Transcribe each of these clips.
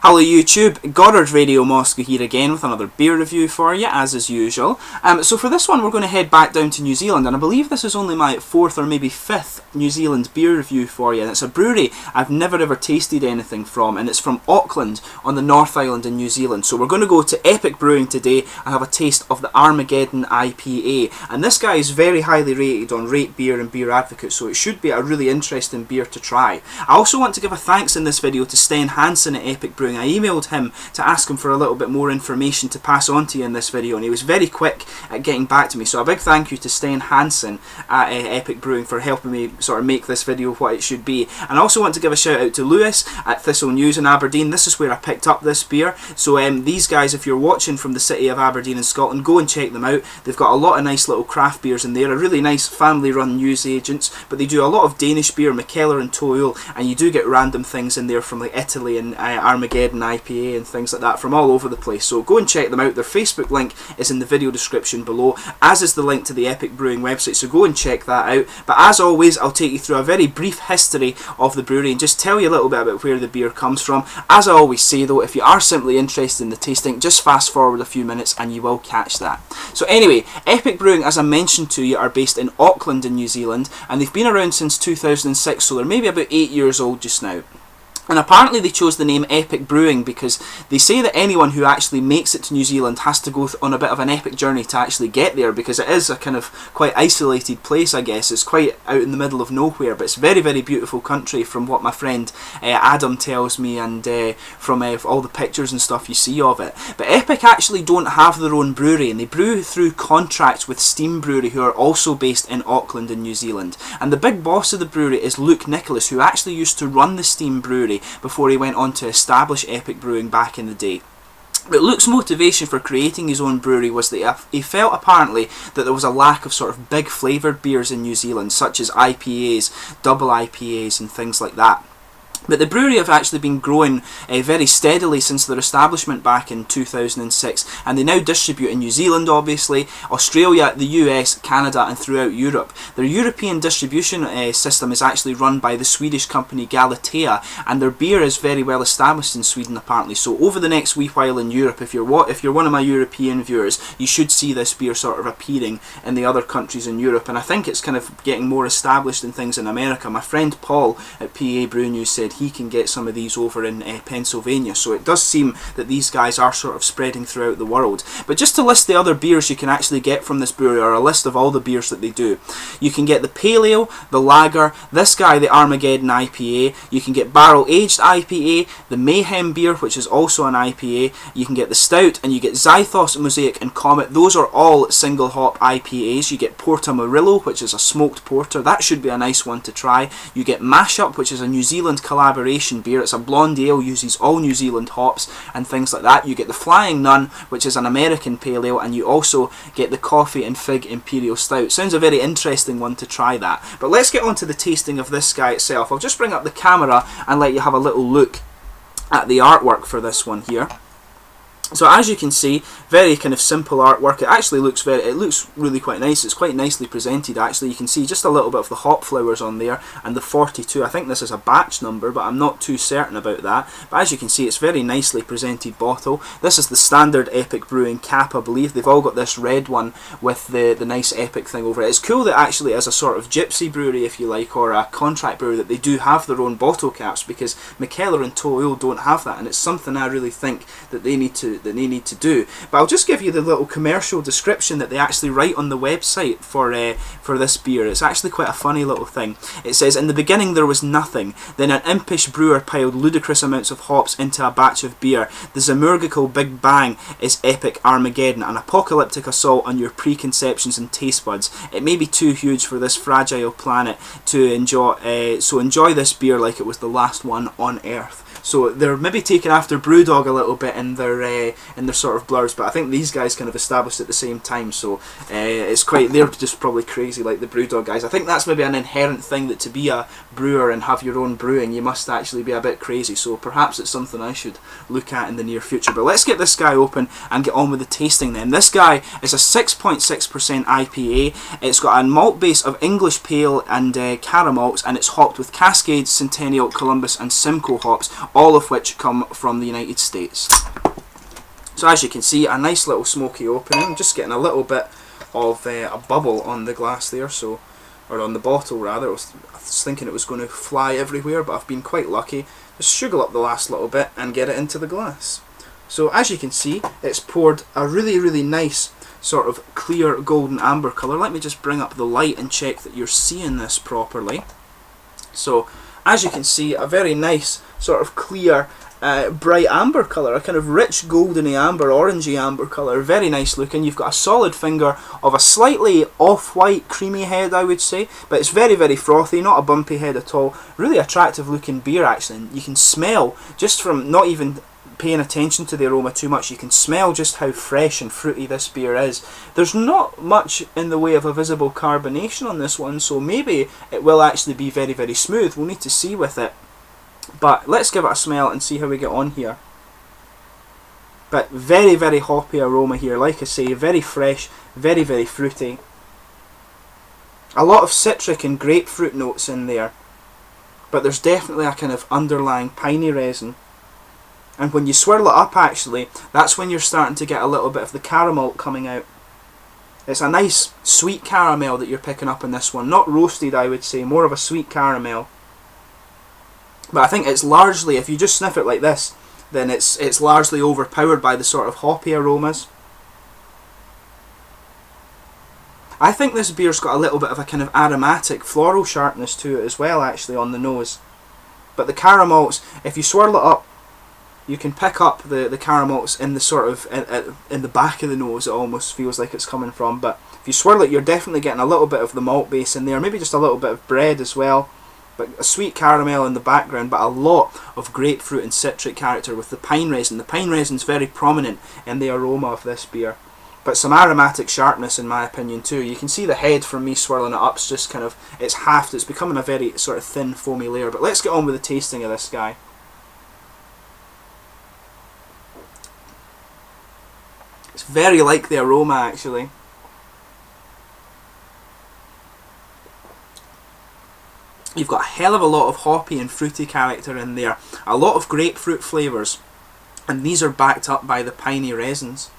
Hello YouTube, Goddard Radio Moscow here again with another beer review for you, as is usual. So for this one we're going to head back down to New Zealand, and I believe this is only my 4th or maybe 5th New Zealand beer review for you, and it's a brewery I've never ever tasted anything from, and it's from Auckland on the North Island in New Zealand. So we're going to go to Epic Brewing today and have a taste of the Armageddon IPA, and this guy is very highly rated on Rate Beer and Beer Advocate, so it should be a really interesting beer to try. I also want to give a thanks in this video to Sten Hansen at Epic Brewing. I emailed him to ask him for a little bit more information to pass on to you in this video, and he was very quick at getting back to me, so a big thank you to Sten Hansen at Epic Brewing for helping me sort of make this video what it should be. And I also want to give a shout out to Lewis at Thistle News in Aberdeen. This is where I picked up this beer, so these guys, if you're watching from the city of Aberdeen in Scotland, go and check them out. They've got a lot of nice little craft beers in there, a really nice family run news agents, but they do a lot of Danish beer, McKellar and Toil, and you do get random things in there from like Italy and Armageddon IPA and things like that from all over the place. So go and check them out. Their Facebook link is in the video description below, as is the link to the Epic Brewing website, so go and check that out. But as always, I'll take you through a very brief history of the brewery and just tell you a little bit about where the beer comes from. As I always say though, if you are simply interested in the tasting, just fast forward a few minutes and you will catch that. So anyway, Epic Brewing, as I mentioned to you, are based in Auckland in New Zealand, and they've been around since 2006, so they're maybe about 8 years old just now. And apparently they chose the name Epic Brewing because they say that anyone who actually makes it to New Zealand has to go on a bit of an epic journey to actually get there, because it is a kind of quite isolated place, I guess. It's quite out in the middle of nowhere, but it's a very, very beautiful country from what my friend Adam tells me, and from all the pictures and stuff you see of it. But Epic actually don't have their own brewery, and they brew through contracts with Steam Brewery, who are also based in Auckland in New Zealand. And the big boss of the brewery is Luke Nicholas, who actually used to run the Steam Brewery before he went on to establish Epic Brewing back in the day. But Luke's motivation for creating his own brewery was that he felt apparently that there was a lack of sort of big flavoured beers in New Zealand, such as IPAs, double IPAs and things like that. But the brewery have actually been growing very steadily since their establishment back in 2006, and they now distribute in New Zealand, obviously, Australia, the US, Canada and throughout Europe. Their European distribution system is actually run by the Swedish company Galatea, and their beer is very well established in Sweden apparently. So over the next wee while in Europe, if you're one of my European viewers, you should see this beer sort of appearing in the other countries in Europe, and I think it's kind of getting more established in things in America. My friend Paul at PA Brew News said he can get some of these over in Pennsylvania, so it does seem that these guys are sort of spreading throughout the world. But just to list the other beers you can actually get from this brewery, or a list of all the beers that they do, you can get the Pale Ale, the Lager, this guy, the Armageddon IPA, you can get Barrel Aged IPA, the Mayhem beer, which is also an IPA, you can get the Stout, and you get Zythos, Mosaic and Comet. Those are all single hop IPAs. You get Porta Murillo, which is a smoked porter. That should be a nice one to try. You get Mashup, which is a New Zealand collaboration beer. It's a blonde ale, uses all New Zealand hops and things like that. You get the Flying Nun, which is an American pale ale, and you also get the Coffee and Fig Imperial Stout. Sounds a very interesting one to try that. But let's get on to the tasting of this guy itself. I'll just bring up the camera and let you have a little look at the artwork for this one here. So as you can see, very kind of simple artwork. It actually looks really quite nice. It's quite nicely presented actually. You can see just a little bit of the hop flowers on there, and the 42. I think this is a batch number, but I'm not too certain about that. But as you can see, it's very nicely presented bottle. This is the standard Epic Brewing cap, I believe. They've all got this red one with the nice Epic thing over it. It's cool that actually as a sort of gypsy brewery, if you like, or a contract brewery, that they do have their own bottle caps, because McKellar and Toil don't have that, and it's something I really think that they need to do. But I'll just give you the little commercial description that they actually write on the website for this beer. It's actually quite a funny little thing. It says, "In the beginning there was nothing. Then an impish brewer piled ludicrous amounts of hops into a batch of beer. The Zemurgical Big Bang is epic Armageddon, an apocalyptic assault on your preconceptions and taste buds. It may be too huge for this fragile planet to enjoy, so enjoy this beer like it was the last one on Earth." So they're maybe taking after Brewdog a little bit in their in their sort of blurs, but I think these guys kind of established at the same time, so it's quite, they're just probably crazy like the Brewdog guys. I think that's maybe an inherent thing, that to be a brewer and have your own brewing, you must actually be a bit crazy, so perhaps it's something I should look at in the near future. But let's get this guy open and get on with the tasting then. This guy is a 6.6% IPA. It's got a malt base of English Pale and Caramalts, and it's hopped with Cascade, Centennial, Columbus and Simcoe hops, all of which come from the United States. So as you can see, a nice little smoky opening. I'm just getting a little bit of a bubble on the glass there, so, or on the bottle rather. I was thinking it was going to fly everywhere, but I've been quite lucky. Just sugar up the last little bit and get it into the glass. So as you can see, it's poured a really nice sort of clear golden amber colour. Let me just bring up the light and check that you're seeing this properly. So as you can see, a very nice sort of clear bright amber colour, a kind of rich goldeny amber, orangey amber colour, very nice looking. You've got a solid finger of a slightly off-white creamy head, I would say, but it's very frothy, not a bumpy head at all. Really attractive looking beer actually, and you can smell, just from not even paying attention to the aroma too much, you can smell just how fresh and fruity this beer is. There's not much in the way of a visible carbonation on this one, so maybe it will actually be very smooth. We'll need to see with it. But let's give it a smell and see how we get on here. But very hoppy aroma here, like I say, very fresh, very fruity. A lot of citric and grapefruit notes in there, but there's definitely a kind of underlying piney resin. And when you swirl it up actually, that's when you're starting to get a little bit of the caramel coming out. It's a nice sweet caramel that you're picking up in this one. Not roasted, I would say, more of a sweet caramel. But I think it's largely, if you just sniff it like this, then it's largely overpowered by the sort of hoppy aromas. I think this beer's got a little bit of a kind of aromatic floral sharpness to it as well actually on the nose. But the caramels, if you swirl it up, you can pick up the caramels in the sort of in the back of the nose. It almost feels like it's coming from. But if you swirl it, you're definitely getting a little bit of the malt base in there, maybe just a little bit of bread as well. But a sweet caramel in the background, but a lot of grapefruit and citric character with the pine resin. The pine resin is very prominent in the aroma of this beer. But some aromatic sharpness in my opinion too. You can see the head from me swirling it up, it's just kind of, it's halved, it's becoming a very sort of thin foamy layer. But let's get on with the tasting of this guy. It's very like the aroma actually. You've got a hell of a lot of hoppy and fruity character in there. A lot of grapefruit flavours. And these are backed up by the piney resins.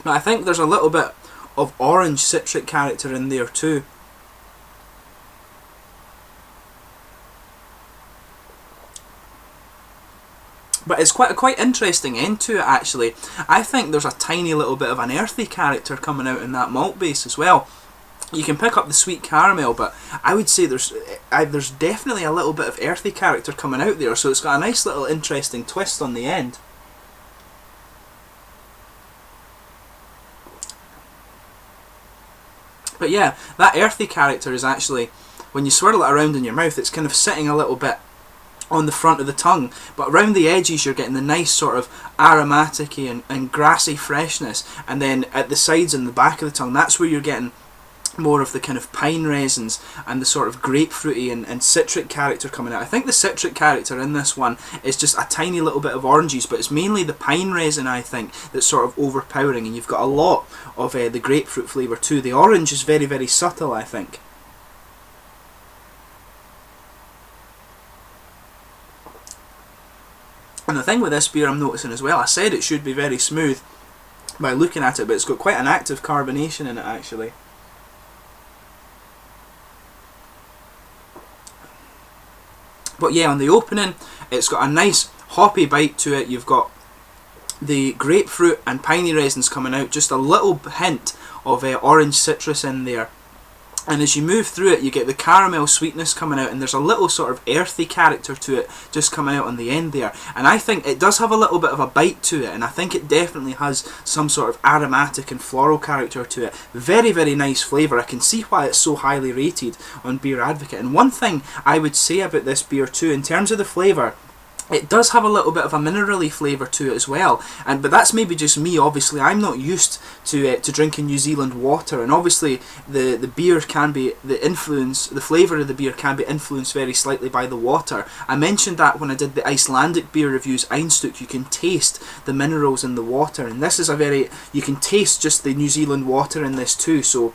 But I think there's a little bit of orange citric character in there too. But it's quite a quite interesting end to it actually. I think there's a tiny little bit of an earthy character coming out in that malt base as well. You can pick up the sweet caramel, but I would say there's definitely a little bit of earthy character coming out there, so it's got a nice little interesting twist on the end. But yeah, that earthy character is actually, when you swirl it around in your mouth, it's kind of sitting a little bit on the front of the tongue, but around the edges you're getting the nice sort of aromatic and grassy freshness, and then at the sides and the back of the tongue, that's where you're getting more of the kind of pine resins and the sort of grapefruity and citric character coming out. I think the citric character in this one is just a tiny little bit of oranges, but it's mainly the pine resin I think that's sort of overpowering, and you've got a lot of the grapefruit flavour too. The orange is very subtle I think. And the thing with this beer I'm noticing as well, I said it should be very smooth by looking at it, but it's got quite an active carbonation in it actually. But yeah, on the opening, it's got a nice hoppy bite to it. You've got the grapefruit and piney resins coming out, just a little hint of orange citrus in there. And as you move through it, you get the caramel sweetness coming out, and there's a little sort of earthy character to it just coming out on the end there. And I think it does have a little bit of a bite to it, and I think it definitely has some sort of aromatic and floral character to it. Very, very nice flavour. I can see why it's so highly rated on Beer Advocate. And one thing I would say about this beer too, in terms of the flavour, it does have a little bit of a minerally flavour to it as well, but that's maybe just me. Obviously, I'm not used to drinking New Zealand water, and obviously the beer can be the flavour of the beer can be influenced very slightly by the water. I mentioned that when I did the Icelandic beer reviews, Einstök, you can taste the minerals in the water, and this is you can taste just the New Zealand water in this too. So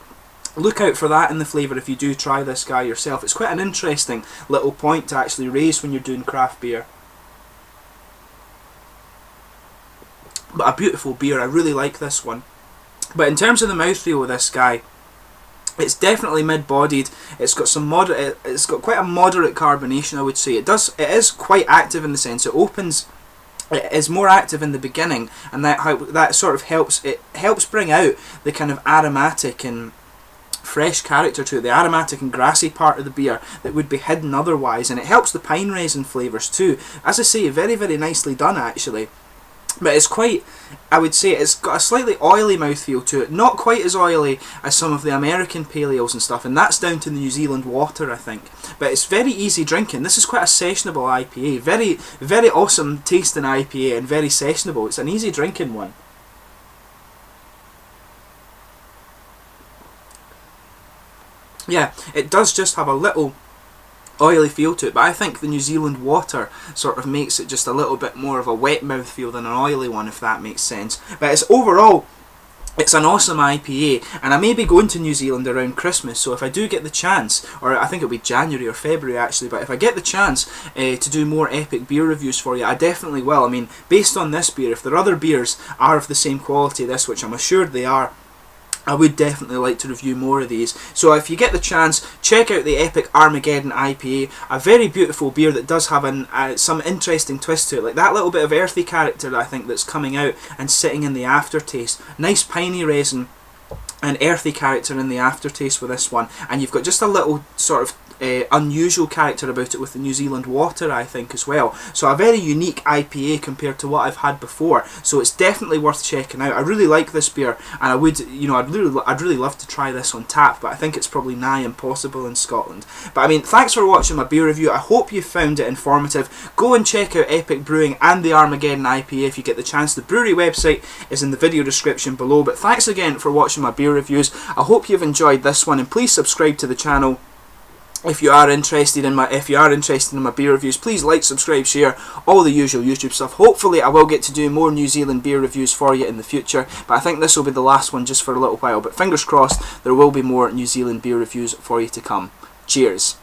look out for that in the flavour if you do try this guy yourself. It's quite an interesting little point to actually raise when you're doing craft beer. But a beautiful beer. I really like this one. But in terms of the mouthfeel of this guy, it's definitely mid-bodied. It's got it's got quite a moderate carbonation, I would say. It is quite active in the sense it is more active in the beginning, and that sort of helps bring out the kind of aromatic and fresh character to it, the aromatic and grassy part of the beer that would be hidden otherwise, and it helps the pine resin flavours too. As I say, very, very nicely done actually. But it's quite, I would say, it's got a slightly oily mouthfeel to it. Not quite as oily as some of the American pale ales and stuff, and that's down to the New Zealand water, I think. But it's very easy drinking. This is quite a sessionable IPA. Very, very awesome tasting IPA and very sessionable. It's an easy drinking one. Yeah, it does just have a little oily feel to it, but I think the New Zealand water sort of makes it just a little bit more of a wet mouth feel than an oily one, if that makes sense. But it's an awesome IPA, and I may be going to New Zealand around Christmas, so if I do get the chance, or I think it'll be January or February actually, but if I get the chance to do more epic beer reviews for you, I definitely will. I mean, based on this beer, if there are other beers are of the same quality as this, which I'm assured they are, I would definitely like to review more of these. So if you get the chance, check out the epic Armageddon IPA. A very beautiful beer that does have some interesting twist to it, like that little bit of earthy character that I think that's coming out and sitting in the aftertaste. Nice piney resin and earthy character in the aftertaste with this one, and you've got just a little sort of unusual character about it with the New Zealand water, I think, as well. So a very unique IPA compared to what I've had before. So it's definitely worth checking out. I really like this beer, and I would, I'd really love to try this on tap, but I think it's probably nigh impossible in Scotland. But I mean, thanks for watching my beer review. I hope you found it informative. Go and check out Epic Brewing and the Armageddon IPA if you get the chance. The brewery website is in the video description below. But thanks again for watching my beer reviews. I hope you've enjoyed this one, and please subscribe to the channel. If you are interested in my beer reviews, please like, subscribe, share, all the usual YouTube stuff. Hopefully I will get to do more New Zealand beer reviews for you in the future, but I think this will be the last one just for a little while. But fingers crossed, there will be more New Zealand beer reviews for you to come. Cheers.